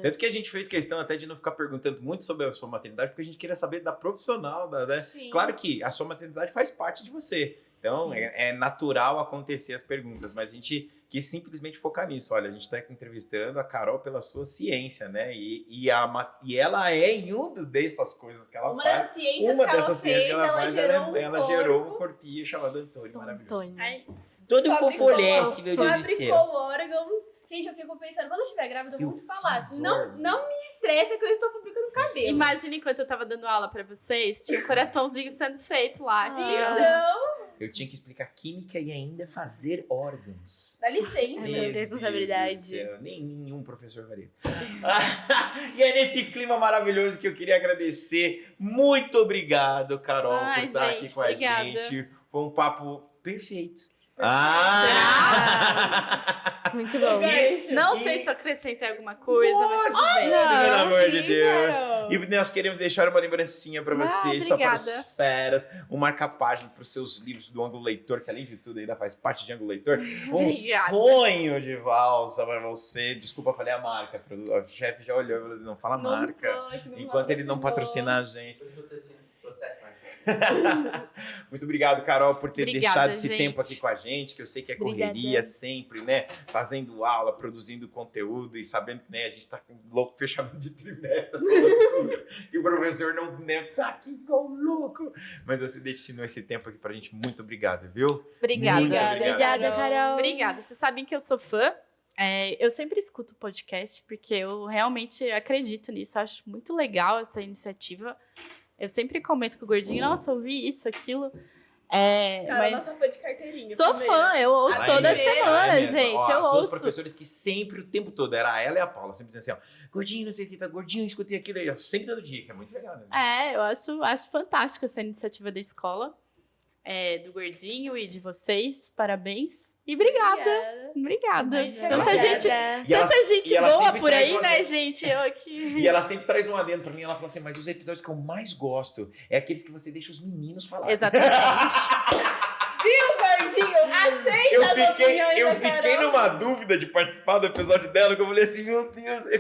Tanto que a gente fez questão até de não ficar perguntando muito sobre a sua maternidade, porque a gente queria saber da profissional, né? Claro que a sua maternidade faz parte de você. Então, é natural acontecer as perguntas, mas a gente quis simplesmente focar nisso. Olha, a gente está entrevistando a Carol pela sua ciência, né? E ela é em uma dessas coisas que ela Uma faz. dessas ciências que ela fez, Ela gerou um corpinho chamado Antônio, maravilhoso. Todo fofolete, meu Deus do céu. Fabricou órgãos. Gente, eu fico pensando, quando eu estiver grávida, eu vou muito falar. Não me estressa que eu estou fabricando cabelo. Imagina enquanto eu tava dando aula pra vocês, tinha um coraçãozinho sendo feito lá. Então, Eu tinha que explicar química e ainda fazer órgãos. dá licença. Meu responsabilidade. Deus do céu, nenhum professor faria isso. E é nesse clima maravilhoso que eu queria agradecer. Muito obrigado, Carol, por estar aqui com obrigada. a gente. Foi um papo perfeito. Muito bom. Não sei se eu acrescentei alguma coisa, mas tudo bem. Pelo amor de sim, Deus. Carol. E nós queremos deixar uma lembrancinha pra vocês, só para os obrigada. feras, um marca-página para os seus livros do Ângulo Leitor, que além de tudo ainda faz parte de Ângulo Leitor. Um Obrigada. sonho de valsa pra você. Desculpa, falei a marca. O chefe já olhou e falou assim, não fala marca. Enquanto ele não patrocinar a gente. Processo, Marcos. Muito obrigado, Carol, por ter Obrigada, deixado esse gente. tempo aqui com a gente, que eu sei que é correria Obrigada. sempre, né? Fazendo aula, produzindo conteúdo e sabendo que, né, a gente tá com louco fechamento de trimestre, essa loucura, e o professor não tá aqui igual louco. Mas você destinou esse tempo aqui pra gente. Muito obrigado, viu? Obrigada. Muito Obrigada, Carol. Obrigada. Vocês sabem que eu sou fã. Eu sempre escuto podcast, porque eu realmente acredito nisso. Acho muito legal essa iniciativa. Eu sempre comento com o Gordinho, nossa, eu vi isso, aquilo. Cara, nossa fã de carteirinha. Sou fã, eu ouço toda semana, gente. Ó, Eu as duas ouço. professores que sempre, o tempo todo, era ela e a Paula, sempre dizendo assim, ó, Gordinho, não sei o que, tá gordinho, escutei aquilo aí, sempre dando dica, é muito legal, né? Eu acho fantástico essa iniciativa da escola, do Gordinho e de vocês. Parabéns. E obrigada. Obrigada. Ai, Tanta obrigada. gente, E ela- tanta gente e ela boa sempre por traz aí, uma- né, gente? Eu aqui. E ela sempre traz um adendo pra mim, ela fala assim, mas os episódios que eu mais gosto é aqueles que você deixa os meninos falar. Exatamente. Gordinho, aceita as opiniões Eu da fiquei Carol. numa dúvida de participar do episódio dela, que eu falei assim, meu Deus, é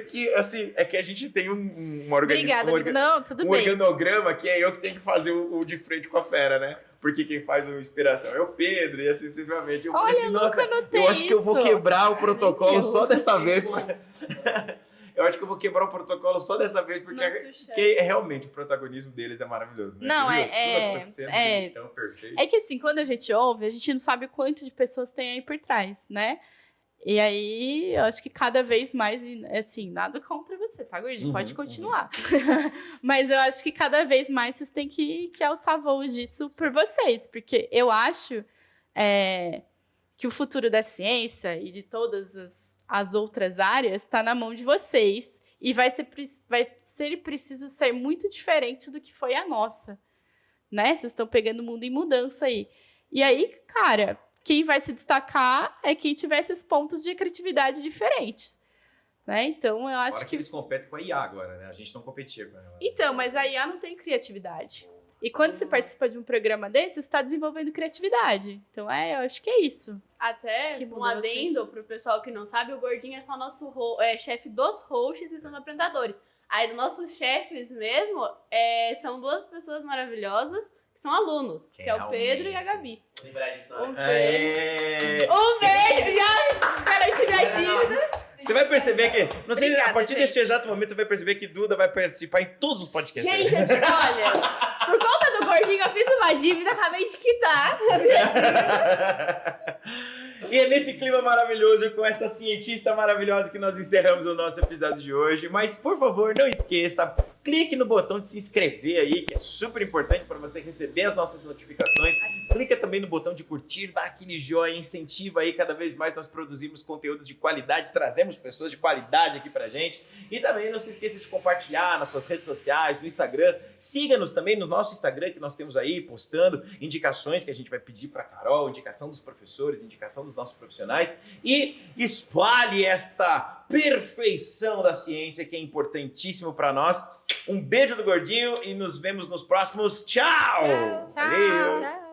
que a gente tem um Obrigada. Não, tudo bem. organograma que é eu que tenho que fazer o de frente com a fera, né? Porque quem faz a inspiração é o Pedro, e assim sucessivamente. Eu falei Olha, assim, eu nossa, nunca notei eu acho que eu vou isso. quebrar o protocolo só dessa vez. Eu acho que eu vou quebrar o protocolo só dessa vez, porque realmente o protagonismo deles é maravilhoso, né? Não, Você viu? Tudo acontecendo, tão perfeito. É que assim, quando a gente ouve, a gente não sabe o quanto de pessoas tem aí por trás, né? E aí, eu acho que cada vez mais, assim, nada contra você, tá, Gordinho? Pode continuar. Mas eu acho que cada vez mais vocês têm que alçar voos disso por vocês, porque eu acho que o futuro da ciência e de todas as outras áreas está na mão de vocês e vai ser preciso ser muito diferente do que foi a nossa, né? Vocês estão pegando o mundo em mudança aí. E aí, cara, quem vai se destacar é quem tiver esses pontos de criatividade diferentes, né? Então, eu acho Agora que eles competem com a IA agora, né? A gente não competia com ela. Então, mas a IA não tem criatividade. E quando você participa de um programa desse, você está desenvolvendo criatividade. Então, eu acho que é isso. Até Que um adendo pro pessoal que não sabe, o Gordinho é só nosso chefe dos hosts e são os apresentadores. Aí, nossos chefes mesmo são duas pessoas maravilhosas que são alunos, que é o Pedro e a Gabi. Lembrar disso, não. Um beijo, já garanti minha dívida. Você vai perceber que, não sei, Obrigada, a partir gente. deste exato momento, você vai perceber que Duda vai participar em todos os podcasts. Gente, olha, por conta do Gordinho, eu fiz uma dívida, acabei de quitar. E é nesse clima maravilhoso, com essa cientista maravilhosa, que nós encerramos o nosso episódio de hoje. Mas, por favor, não esqueça, clique no botão de se inscrever aí, que é super importante para você receber as nossas notificações. Clica também no botão de curtir, dá aquele joinha, incentiva aí, cada vez mais nós produzimos conteúdos de qualidade, trazemos pessoas de qualidade aqui pra gente. E também não se esqueça de compartilhar nas suas redes sociais, no Instagram. Siga-nos também no nosso Instagram, que nós temos aí, postando indicações que a gente vai pedir pra Carol, indicação dos professores, indicação dos nossos profissionais. E espalhe esta perfeição da ciência, que é importantíssimo pra nós. Um beijo do Gordinho e nos vemos nos próximos. Tchau! Tchau. Valeu! Tchau.